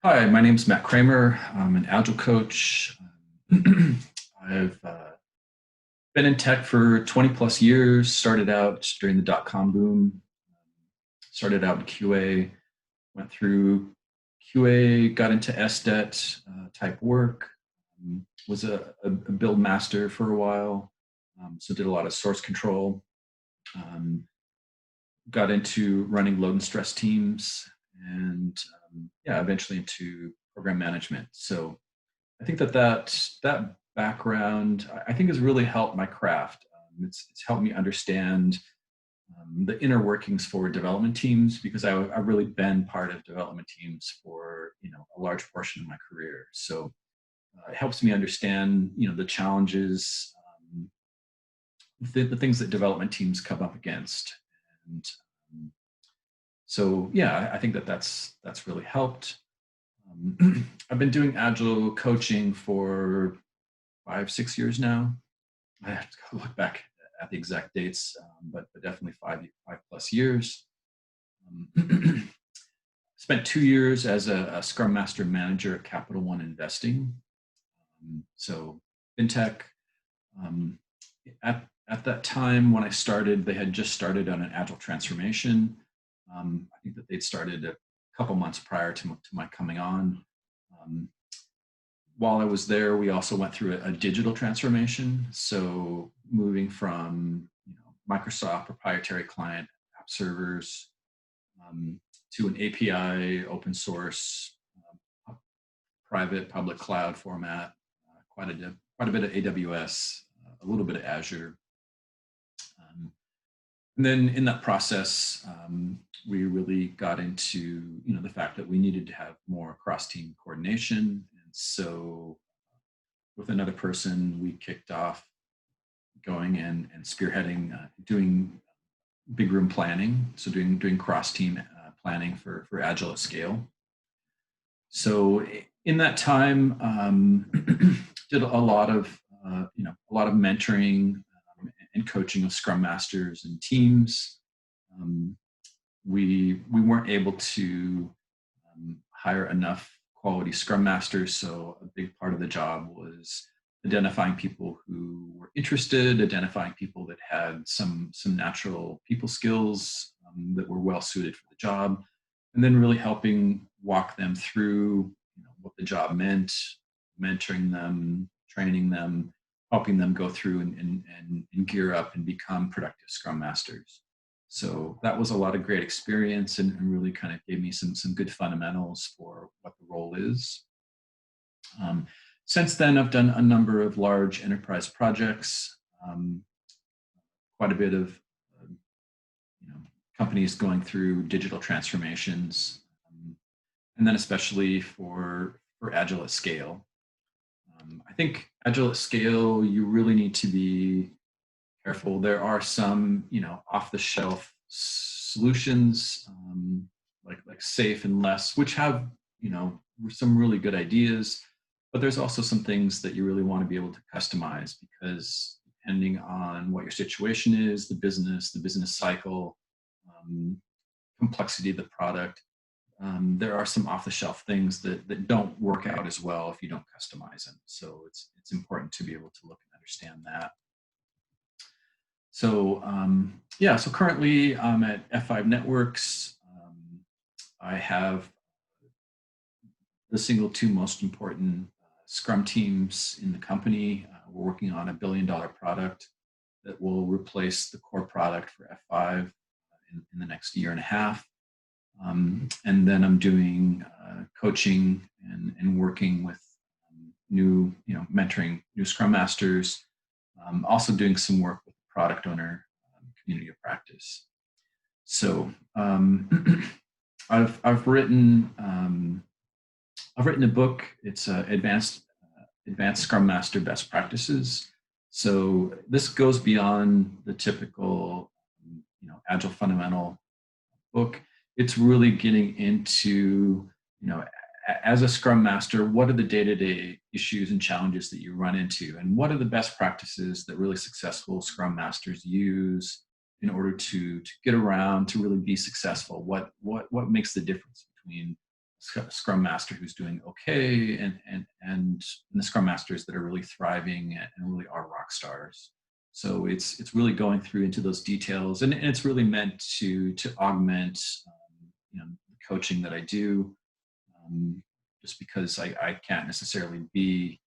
Hi, my name's Matt Kramer. I'm an Agile coach. I've been in tech for 20 plus years, started out during the dot-com boom, started out in QA, went through QA, got into SDET type work, was a build master for a while, so did a lot of source control, um, got into running load and stress teams, and yeah, eventually into program management. So I think that background I think has really helped my craft. It's helped me understand the inner workings for development teams because I've really been part of development teams for a large portion of my career. So it helps me understand the challenges, the things that development teams come up against, and um, so yeah, I think that's really helped. I've been doing agile coaching for 5, 6 years now. I have to go look back at the exact dates, but definitely five plus years. Um, Spent 2 years as a Scrum Master Manager at Capital One Investing. So fintech. Um, at that time when I started, they had just started on an agile transformation. I think that they'd started a couple months prior to my coming on. Um, while I was there, we also went through a digital transformation. So moving from Microsoft proprietary client app servers to an API open source private public cloud format, quite a bit of AWS, a little bit of Azure. And then in that process, we really got into the fact that we needed to have more cross-team coordination. And so with another person, we kicked off going and spearheading, doing big room planning, so doing cross-team planning for Agile at scale. So in that time, did a lot of mentoring and coaching of Scrum Masters and teams. We weren't able to hire enough quality Scrum Masters, so a big part of the job was identifying people who were interested, identifying people that had some natural people skills that were well suited for the job, and then really helping walk them through what the job meant, mentoring them, training them, helping them go through and gear up and become productive Scrum Masters. So that was a lot of great experience and really kind of gave me some good fundamentals for what the role is. Since then, I've done a number of large enterprise projects, quite a bit of companies going through digital transformations, and then especially for Agile at scale. I think Agile at scale, you really need to be careful. There are some, off-the-shelf solutions like Safe and Less, which have, some really good ideas. But there's also some things that you really want to be able to customize because depending on what your situation is, the business cycle, complexity of the product, there are some off-the-shelf things that don't work out as well if you don't customize them. So it's important to be able to look and understand that. So yeah, so currently I'm at F5 Networks. I have the single two most important Scrum teams in the company. We're working on $1 billion product that will replace the core product for F5 in the next year and a half. And then I'm doing coaching and working with mentoring new Scrum Masters. Also doing some work with the product owner community of practice. So I've written a book. It's advanced Scrum Master Best Practices. So this goes beyond the typical Agile fundamental book. It's really getting into as a Scrum Master, what are the day-to-day issues and challenges that you run into, and what are the best practices that really successful Scrum Masters use in order to get around to really be successful? What makes the difference between Scrum Master who's doing okay, and the Scrum Masters that are really thriving and really are rock stars. So it's really going through into those details, and it's really meant to augment the coaching that I do, just because I can't necessarily be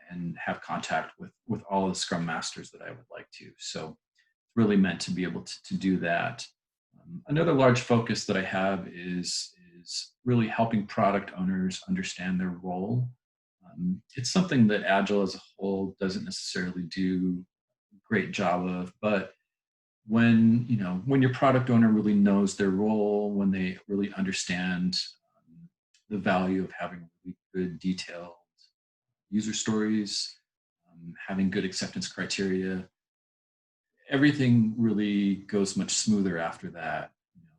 and have contact with all the Scrum Masters that I would like to. So it's really meant to be able to do that. Another large focus that I have is really helping product owners understand their role. It's something that Agile as a whole doesn't necessarily do a great job of, but when your product owner really knows their role, when they really understand the value of having really good detailed user stories, having good acceptance criteria, everything really goes much smoother after that.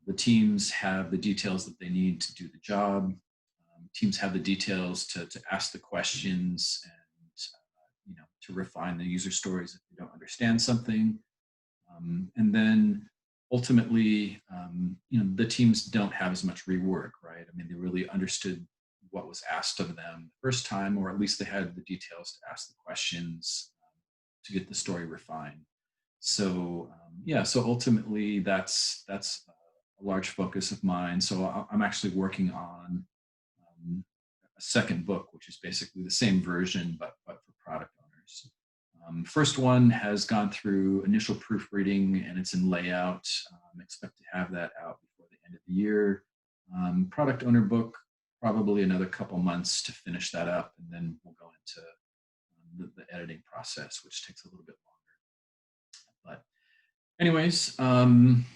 The teams have the details that they need to do the job. Teams have the details to ask the questions and to refine the user stories if they don't understand something. And then ultimately, the teams don't have as much rework, right? I mean, they really understood what was asked of them the first time, or at least they had the details to ask the questions to get the story refined. So yeah, so ultimately that's a large focus of mine. So I'm actually working on a second book, which is basically the same version, but for product owners. First one has gone through initial proofreading and it's in layout. Expect to have that out before the end of the year. Product owner book, probably another couple months to finish that up, and then we'll go into the editing process, which takes a little bit longer. But anyways, I'm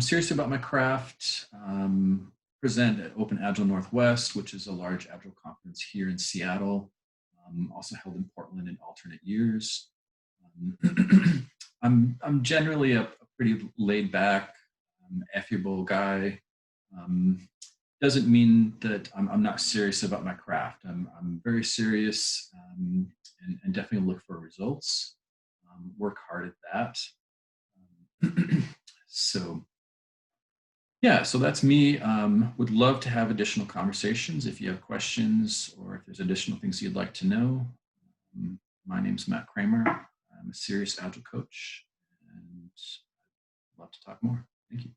serious about my craft. Present at Open Agile Northwest, which is a large Agile conference here in Seattle, also held in Portland in alternate years. I'm generally a pretty laid back, affable guy. Doesn't mean that I'm not serious about my craft. I'm very serious, and definitely look for results. Work hard at that. So yeah, so that's me. Would love to have additional conversations if you have questions or if there's additional things you'd like to know. My name's Matt Kramer. I'm a serious Agile coach and I'd love to talk more. Thank you.